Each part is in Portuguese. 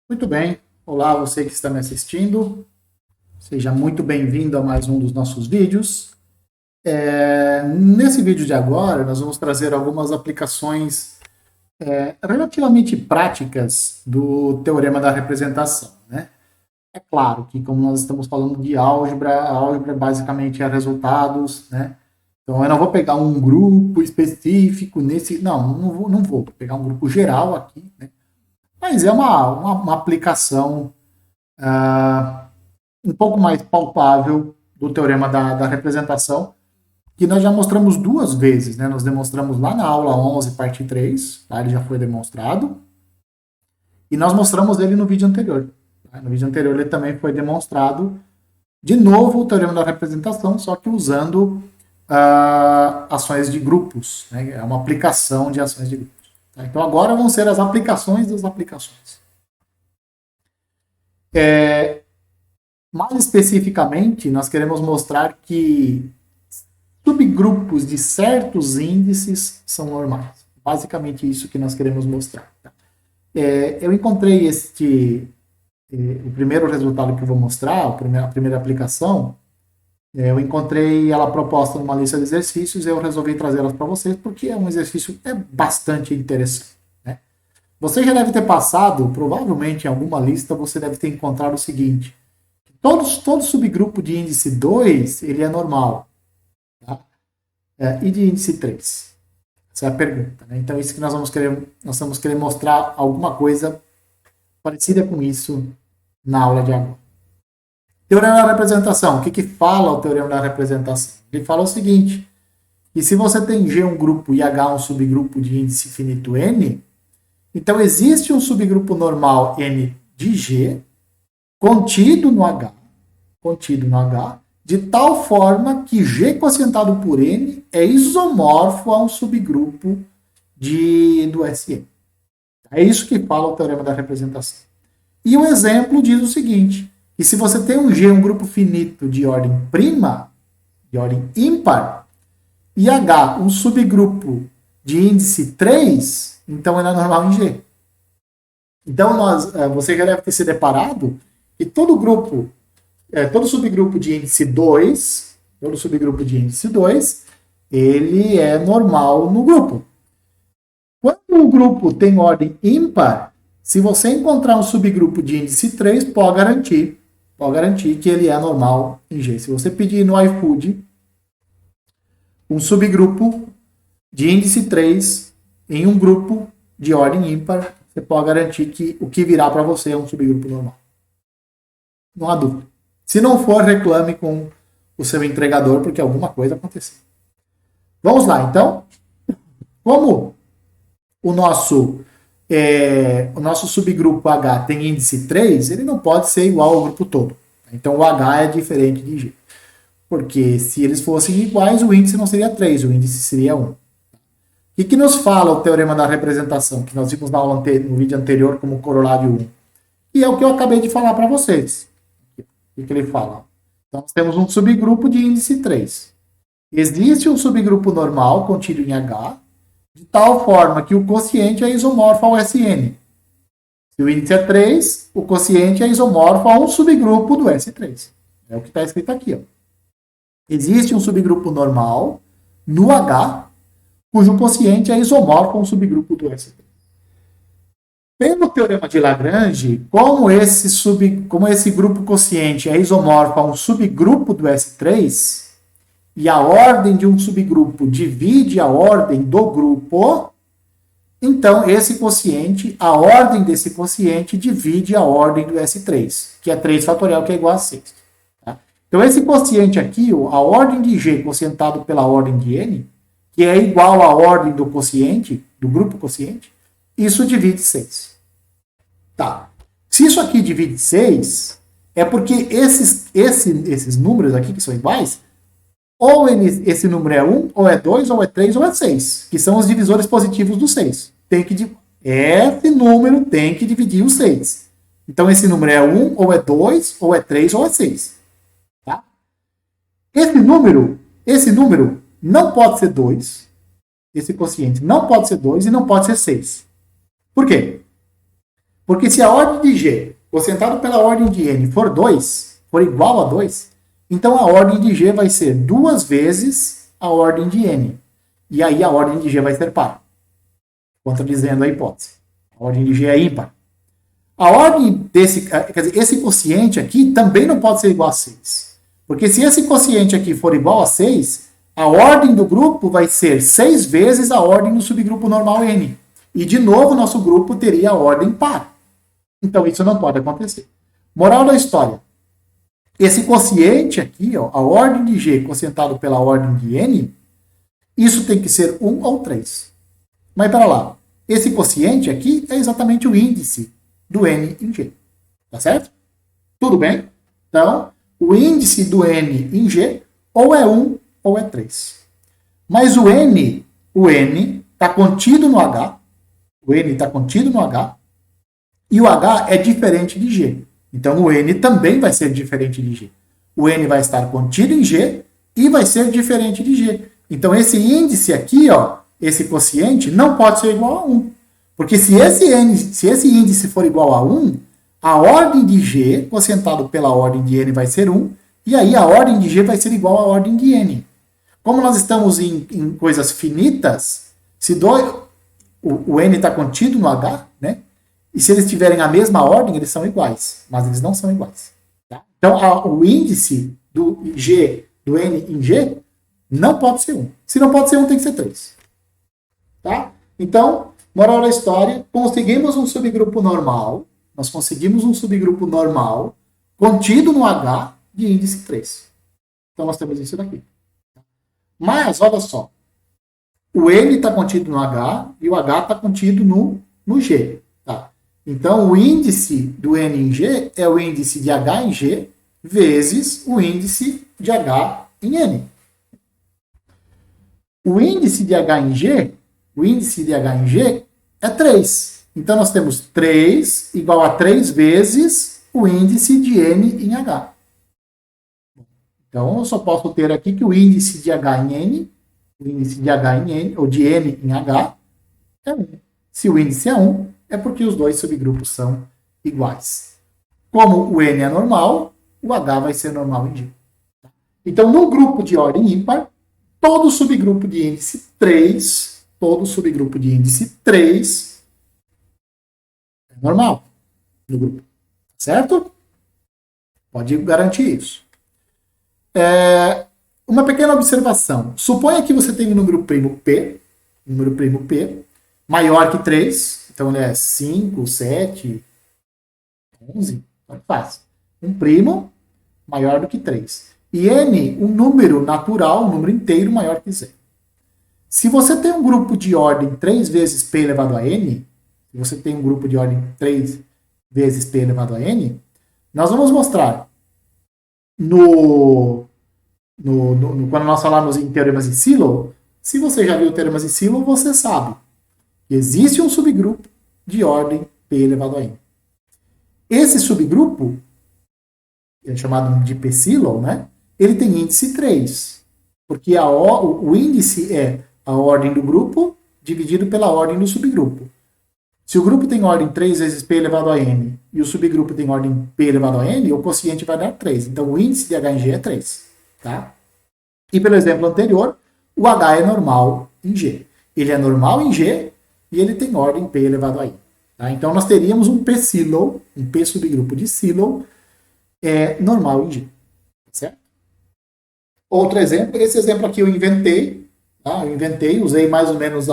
Muito bem. Olá, você que está me assistindo. Seja muito bem-vindo a mais um dos nossos vídeos. Nesse vídeo de agora, nós vamos trazer algumas aplicações relativamente práticas do teorema da representação, né? É claro que, como nós estamos falando de álgebra, a álgebra basicamente é resultados, né? Então, eu não vou pegar um grupo específico nesse... Não vou pegar um grupo geral aqui, né? Mas é uma aplicação um pouco mais palpável do teorema da representação, que nós já mostramos duas vezes, né? Nós demonstramos lá na aula 11, parte 3, tá? Ele já foi demonstrado, e nós mostramos ele no vídeo anterior. Tá? No vídeo anterior ele também foi demonstrado de novo o teorema da representação, só que usando ações de grupos, né? É uma aplicação de ações de grupos. Tá? Então agora vão ser as aplicações das aplicações. Mais especificamente, nós queremos mostrar que subgrupos de certos índices são normais. Basicamente isso que nós queremos mostrar. Tá? Eu encontrei o primeiro resultado que eu vou mostrar, a primeira aplicação, eu encontrei ela proposta numa lista de exercícios e eu resolvi trazê-las para vocês porque é um exercício bastante interessante. Né? Você já deve ter passado, provavelmente em alguma lista, você deve ter encontrado o seguinte: todo subgrupo de índice 2 ele é normal. Tá? E de índice 3? Essa é a pergunta. Né? Então, isso que nós vamos querer mostrar alguma coisa parecida com isso na aula de agora. Teorema da representação. O que fala o teorema da representação? Ele fala o seguinte: que se você tem G um grupo e H um subgrupo de índice finito N, então existe um subgrupo normal N de G contido no H, de tal forma que G quocientado por N é isomorfo a um subgrupo do Sn. É isso que fala o teorema da representação. E o exemplo diz o seguinte: que se você tem um G, um grupo finito de ordem prima, de ordem ímpar, e H, um subgrupo de índice 3, então ele é normal em G. Então você já deve ter se deparado que todo subgrupo de índice 2, ele é normal no grupo. Quando o grupo tem ordem ímpar, se você encontrar um subgrupo de índice 3, pode garantir que ele é normal em G. Se você pedir no iFood um subgrupo de índice 3 em um grupo de ordem ímpar, você pode garantir que o que virá para você é um subgrupo normal. Não há dúvida. Se não for, reclame com o seu entregador, porque alguma coisa aconteceu. Vamos lá, então. Como o nosso subgrupo H tem índice 3, ele não pode ser igual ao grupo todo. Então o H é diferente de G. Porque se eles fossem iguais, o índice não seria 3, o índice seria 1. O que nos fala o teorema da representação, que nós vimos no vídeo anterior como corolário 1? E é o que eu acabei de falar para vocês. O que ele fala? Então, nós temos um subgrupo de índice 3. Existe um subgrupo normal contido em H, de tal forma que o quociente é isomorfo ao Sn. Se o índice é 3, o quociente é isomorfo a um subgrupo do S3. É o que está escrito aqui. Ó. Existe um subgrupo normal no H, cujo quociente é isomorfo a um subgrupo do S3. Pelo teorema de Lagrange, como esse grupo quociente é isomorfo a um subgrupo do S3, e a ordem de um subgrupo divide a ordem do grupo, então esse quociente, a ordem desse quociente divide a ordem do S3, que é 3 fatorial, que é igual a 6. Tá? Então esse quociente aqui, a ordem de G quocientado pela ordem de N, que é igual à ordem do quociente, do grupo quociente, isso divide 6. Tá. Se isso aqui divide 6, é porque esses números aqui, que são iguais, ou esse número é 1, ou é 2, ou é 3, ou é 6, que são os divisores positivos do 6. Esse número tem que dividir o 6. Então, esse número é 1, ou é 2, ou é 3, ou é 6. Tá? Esse número não pode ser 2, esse quociente não pode ser 2 e não pode ser 6. Por quê? Porque se a ordem de G, quocientado pela ordem de N, for 2, for igual a 2, então a ordem de G vai ser 2 vezes a ordem de N. E aí a ordem de G vai ser par. Contradizendo a hipótese. A ordem de G é ímpar. A ordem desse, quer dizer, esse quociente aqui também não pode ser igual a 6. Porque se esse quociente aqui for igual a 6, a ordem do grupo vai ser 6 vezes a ordem do subgrupo normal N. E, de novo, nosso grupo teria a ordem par. Então, isso não pode acontecer. Moral da história. Esse quociente aqui, ó, a ordem de G quocientado pela ordem de N, isso tem que ser 1 ou 3. Mas, para lá, esse quociente aqui é exatamente o índice do N em G. Tá certo? Tudo bem? Então, o índice do N em G ou é 1 ou é 3. Mas o N está contido no H, o N está contido no H, e o H é diferente de G. Então, o N também vai ser diferente de G. O N vai estar contido em G e vai ser diferente de G. Então, esse índice aqui, ó, esse quociente, não pode ser igual a 1. Porque se esse índice for igual a 1, a ordem de G, quocientado pela ordem de N, vai ser 1, e aí a ordem de G vai ser igual à ordem de N. Como nós estamos em coisas finitas, se o N está contido no H, né? E se eles tiverem a mesma ordem, eles são iguais, mas eles não são iguais. Tá? Então, o índice do G, do N em G, não pode ser 1. Se não pode ser 1, tem que ser 3. Tá? Então, moral da história, conseguimos um subgrupo normal, nós conseguimos um subgrupo normal contido no H de índice 3. Então, nós temos isso daqui. Mas, olha só, o N está contido no H e o H está contido no G. Tá? Então, o índice do N em G é o índice de H em G vezes o índice de H em N. O índice de H em G é 3. Então, nós temos 3 igual a 3 vezes o índice de N em H. Então, eu só posso ter aqui que o índice de H em N, o índice de H em N, ou de N em H, é 1. Se o índice é 1, é porque os dois subgrupos são iguais. Como o N é normal, o H vai ser normal em G. Então, no grupo de ordem ímpar, todo subgrupo de índice 3 é normal no grupo. Certo? Pode garantir isso. Uma pequena observação. Suponha que você tem um número primo P, maior que 3, então ele é 5, 7, 11, tanto faz. Um primo maior do que 3. E N, um número natural, um número inteiro maior que 0. Se você tem um grupo de ordem 3 vezes P elevado a N, se você tem um grupo de ordem 3 vezes P elevado a N, nós vamos mostrar quando nós falarmos em teoremas de Silo, se você já viu teoremas de Silo, você sabe que existe um subgrupo de ordem P elevado a N. Esse subgrupo, é chamado de P-Silo, né? Ele tem índice 3, porque o índice é a ordem do grupo dividido pela ordem do subgrupo. Se o grupo tem ordem 3 vezes P elevado a N e o subgrupo tem ordem P elevado a N, o quociente vai dar 3. Então, o índice de H em G é 3. Tá? E pelo exemplo anterior, o H é normal em G. Ele é normal em G e ele tem ordem P elevado a N. Tá? Então, nós teríamos um P-Silo, um P subgrupo de Silo, normal em G. Certo? Outro exemplo, esse exemplo aqui eu inventei. Tá? Usei mais ou menos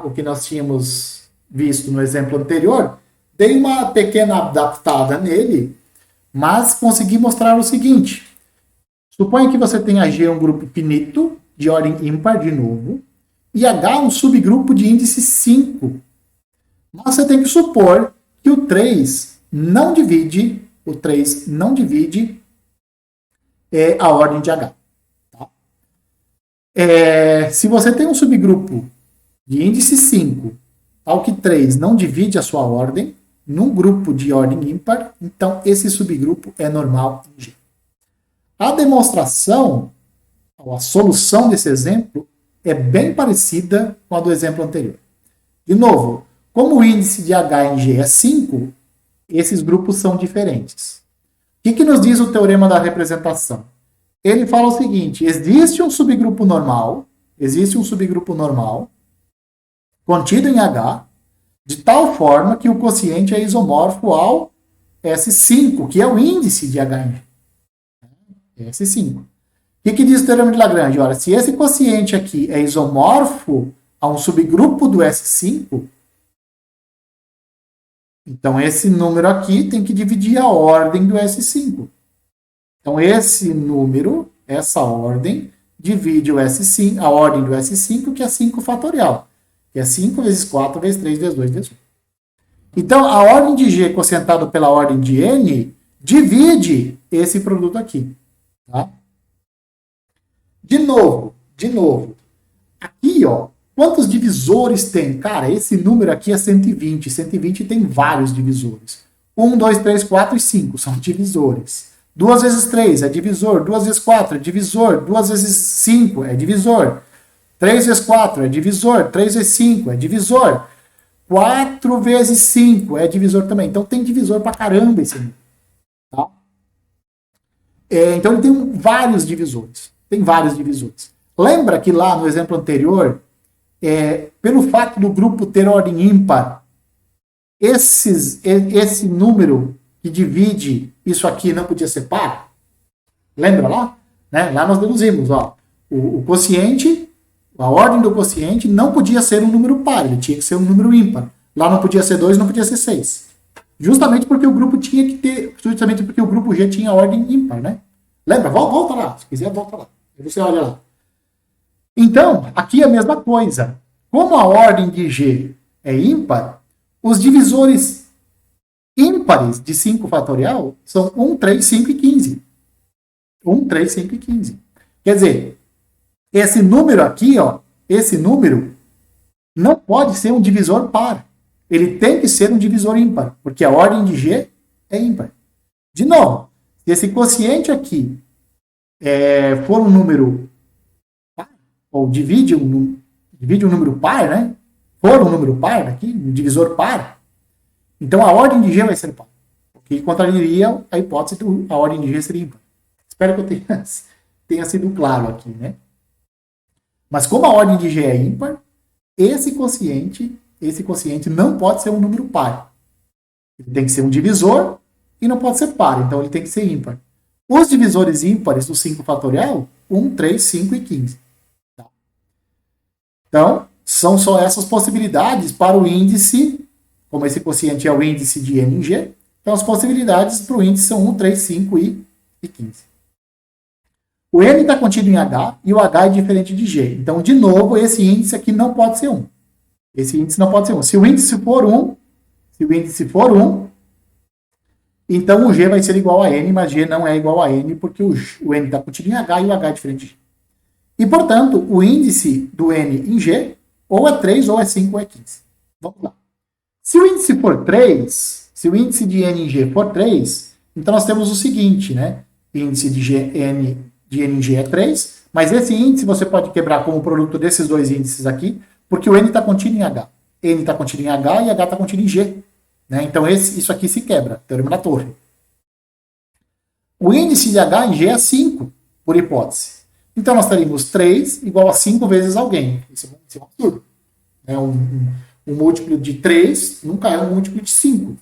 o que nós tínhamos visto no exemplo anterior. Dei uma pequena adaptada nele, mas consegui mostrar o seguinte. Suponha que você tenha G um grupo finito, de ordem ímpar, de novo, e H um subgrupo de índice 5. Mas você tem que supor que o 3 não divide a ordem de H. Tá? Se você tem um subgrupo de índice 5, tal que 3 não divide a sua ordem, num grupo de ordem ímpar, então esse subgrupo é normal em G. A demonstração, ou a solução desse exemplo, é bem parecida com a do exemplo anterior. De novo, Como o índice de H em G é 5, esses grupos são diferentes. O que nos diz o teorema da representação? Ele fala o seguinte, existe um subgrupo normal contido em H, de tal forma que o quociente é isomorfo ao S5, que é o índice de H em G. S5. O que diz o teorema de Lagrange? Olha, se esse quociente aqui é isomorfo a um subgrupo do S5, então esse número aqui tem que dividir a ordem do S5. Então esse número, essa ordem, divide o S5, a ordem do S5, que é 5 fatorial. Que é 5 vezes 4 vezes 3 vezes 2 vezes 1. Então a ordem de G quocientado pela ordem de N divide esse produto aqui. Tá? De novo. Aqui, ó, quantos divisores tem? Cara, esse número aqui é 120. 120 tem vários divisores. 1, 2, 3, 4 e 5 são divisores. 2 vezes 3 é divisor. 2 vezes 4 é divisor. 2 vezes 5 é divisor. 3 vezes 4 é divisor. 3 vezes 5 é divisor. 4 vezes 5 é divisor também. Então tem divisor pra caramba esse número. Tá? Então ele tem vários divisores. Lembra que lá no exemplo anterior, pelo fato do grupo ter ordem ímpar, esse número que divide isso aqui não podia ser par? Lembra lá? Né? Lá nós deduzimos, ó, o quociente, a ordem do quociente não podia ser um número par, ele tinha que ser um número ímpar. Lá não podia ser 2, não podia ser 6. Justamente porque o grupo tinha que ter, justamente porque o grupo G tinha ordem ímpar, né? Lembra? Volta lá, se quiser volta lá. Aí você olha lá. Então, aqui é a mesma coisa. Como a ordem de G é ímpar, os divisores ímpares de 5 fatorial são 1, 3, 5 e 15. 1, 3, 5 e 15. Quer dizer, esse número aqui, ó, esse número não pode ser um divisor par. Ele tem que ser um divisor ímpar, porque a ordem de G é ímpar. De novo, se esse quociente aqui for um número par, ou divide um número par, né? For um número par aqui, um divisor par, então a ordem de G vai ser par. O que contrariaria a hipótese de a ordem de G ser ímpar. Espero que eu tenha sido claro aqui, né? Mas como a ordem de G é ímpar, esse quociente não pode ser um número par. Ele tem que ser um divisor e não pode ser par, então ele tem que ser ímpar. Os divisores ímpares do 5 fatorial, 1, 3, 5 e 15. Tá? Então, são só essas possibilidades para o índice, como esse quociente é o índice de N em G, então as possibilidades para o índice são 1, 3, 5 e 15. O N está contido em H e o H é diferente de G. Então, de novo, esse índice aqui não pode ser 1. Esse índice não pode ser 1. Se o índice for 1, então o G vai ser igual a N, mas G não é igual a N, porque o N está contido em H e o H é diferente de G. E, portanto, o índice do N em G ou é 3, ou é 5, ou é 15. Vamos lá. Se o índice for 3, se o índice de N em G for 3, então nós temos o seguinte, né? Índice de N em G é 3, mas esse índice você pode quebrar como produto desses dois índices aqui, porque o N está contido em H. N está contido em H e H está contido em G. Né? Então isso aqui se quebra, teorema da torre. O índice de H em G é 5, por hipótese. Então nós teríamos 3 igual a 5 vezes alguém. Isso é um absurdo. Um múltiplo de 3 nunca é um múltiplo de 5.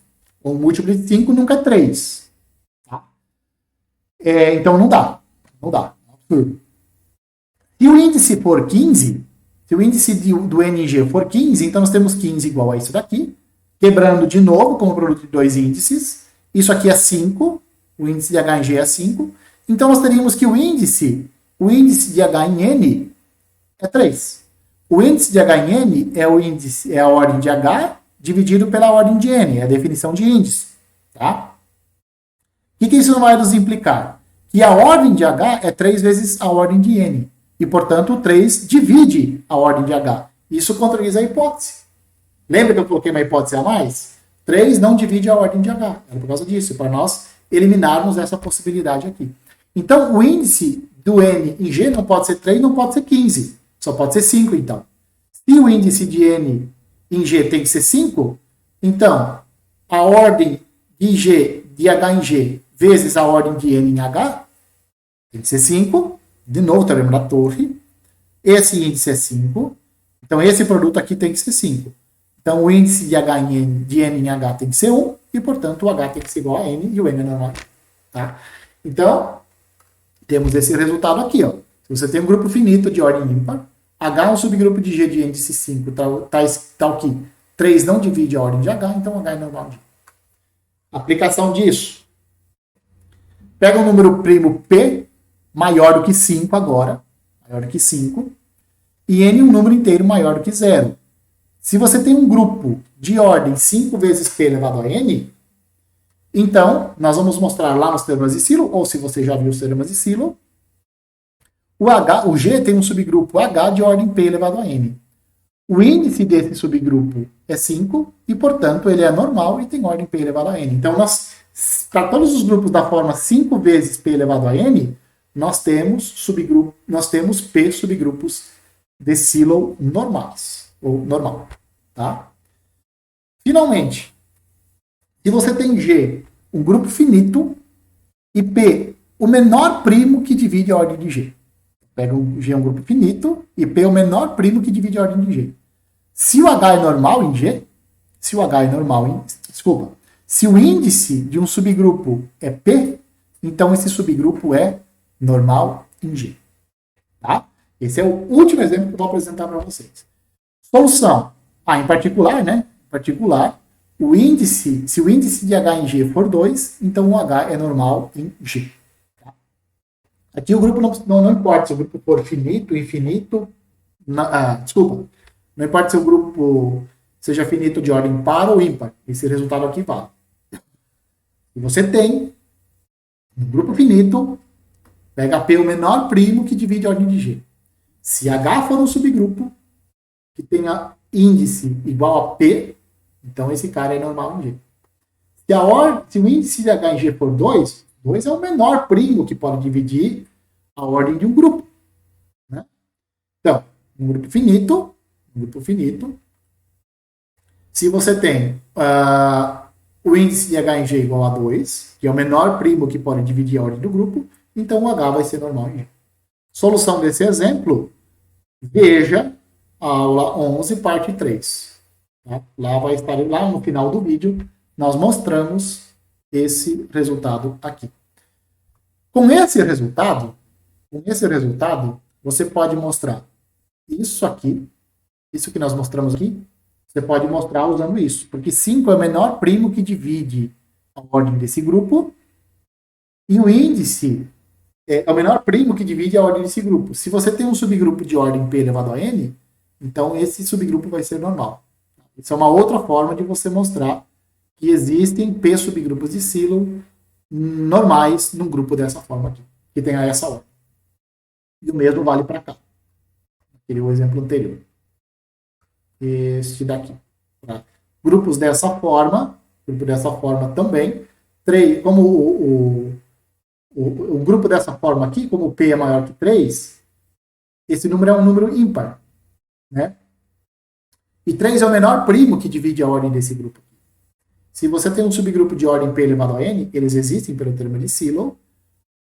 Um múltiplo de 5 nunca é 3. Tá? Então não dá. É um absurdo. Se o índice for 15, se o índice do N em G for 15, então nós temos 15 igual a isso daqui, quebrando de novo como produto de dois índices. Isso aqui é 5, o índice de H em G é 5. Então nós teríamos que o índice de H em N é 3. O índice de H em N é a ordem de H dividido pela ordem de N, é a definição de índice. Tá? O que isso vai nos implicar? Que a ordem de H é 3 vezes a ordem de N. E, portanto, o 3 divide a ordem de H. Isso contradiz a hipótese. Lembra que eu coloquei uma hipótese a mais? 3 não divide a ordem de H. Era por causa disso, para nós eliminarmos essa possibilidade aqui. Então, o índice do N em G não pode ser 3, não pode ser 15. Só pode ser 5, então. Se o índice de N em G tem que ser 5, então a ordem de H em G vezes a ordem de N em H tem que ser 5. De novo, teorema da torre. Esse índice é 5. Então, esse produto aqui tem que ser 5. Então, o índice de N em H tem que ser 1. E, portanto, o H tem que ser igual a N e o N é normal. Tá? Então, temos esse resultado aqui. Ó. Se você tem um grupo finito de ordem ímpar, H é um subgrupo de G de índice 5, tal que 3 não divide a ordem de H, então H é normal de G. Aplicação disso. Pega um número primo P, maior do que 5 agora, maior do que 5, e N um número inteiro maior do que 0. Se você tem um grupo de ordem 5 vezes P elevado a N, então, nós vamos mostrar lá nos teoremas de Sylow, ou se você já viu os teoremas de Sylow, o G tem um subgrupo H de ordem P elevado a N. O índice desse subgrupo é 5 e, portanto, ele é normal e tem ordem P elevado a N. Então, para todos os grupos da forma 5 vezes P elevado a N, nós temos P subgrupos de Sylow normais, ou normal. Tá? Finalmente, se você tem G, um grupo finito, e P, o menor primo que divide a ordem de G. Pega o G é um grupo finito, e P é o menor primo que divide a ordem de G. Se o H é normal em G, se o índice de um subgrupo é P, então esse subgrupo é normal em G. Tá? Esse é o último exemplo que eu vou apresentar para vocês. Solução. Em particular, né? Em particular, se o índice de H em G for 2, então o H é normal em G. Tá? Aqui o grupo não importa se o grupo for finito, infinito, não importa se o grupo seja finito de ordem par ou ímpar. Esse resultado aqui vale. E você tem um grupo finito, pega P o menor primo que divide a ordem de G. Se H for um subgrupo que tenha índice igual a P, então esse cara é normal em G. Se o índice de H em G for 2, 2 é o menor primo que pode dividir a ordem de um grupo. Né? Então, um grupo finito, se você tem o índice de H em G igual a 2, que é o menor primo que pode dividir a ordem do grupo, então o H vai ser normal em G. Solução desse exemplo, veja a aula 11, parte 3. Tá? Lá no final do vídeo, nós mostramos esse resultado aqui. Com esse resultado, você pode mostrar isso aqui, isso que nós mostramos aqui, você pode mostrar usando isso, porque 5 é o menor primo que divide a ordem desse grupo, e o índice é o menor primo que divide a ordem desse grupo. Se você tem um subgrupo de ordem P elevado a N, então esse subgrupo vai ser normal. Isso é uma outra forma de você mostrar que existem P subgrupos de Sylow normais num grupo dessa forma aqui, que tenha essa ordem. E o mesmo vale para cá. Aquele o exemplo anterior. Este daqui. Tá? Grupos dessa forma, também. Como o grupo dessa forma aqui, como o P é maior que 3, esse número é um número ímpar. Né? E 3 é o menor primo que divide a ordem desse grupo. Se você tem um subgrupo de ordem P elevado a N, eles existem pelo termo de Sylow,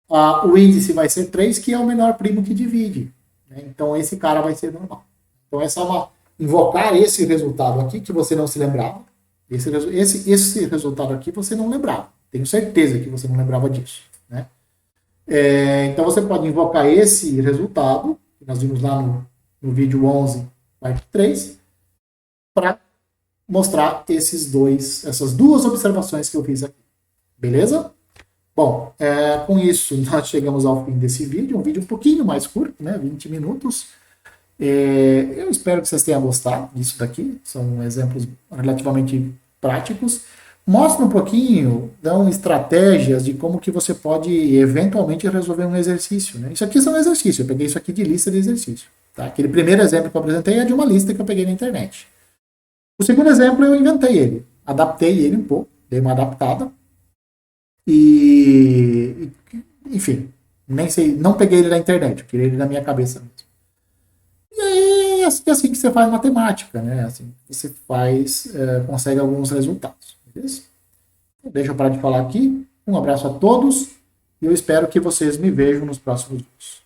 o índice vai ser 3, que é o menor primo que divide. Né? Então, esse cara vai ser normal. Então, essa é invocar esse resultado aqui, que você não se lembrava. Esse resultado aqui você não lembrava. Tenho certeza que você não lembrava disso. Né? Então, você pode invocar esse resultado, que nós vimos lá no vídeo 11, parte 3, para mostrar essas duas observações que eu fiz aqui. Beleza? Bom, com isso nós chegamos ao fim desse vídeo, um vídeo um pouquinho mais curto, né, 20 minutos. Eu espero que vocês tenham gostado disso daqui, são exemplos relativamente práticos. Mostra um pouquinho, dão estratégias de como que você pode eventualmente resolver um exercício. Né? Isso aqui são exercícios, eu peguei isso aqui de lista de exercício. Tá? Aquele primeiro exemplo que eu apresentei é de uma lista que eu peguei na internet. O segundo exemplo eu inventei ele, adaptei ele um pouco, dei uma adaptada e enfim, nem sei, não peguei ele na internet, eu tirei ele da minha cabeça mesmo. E aí é assim que você faz matemática, né? Assim que você faz, consegue alguns resultados. Beleza? Então, deixa eu parar de falar aqui. Um abraço a todos e eu espero que vocês me vejam nos próximos vídeos.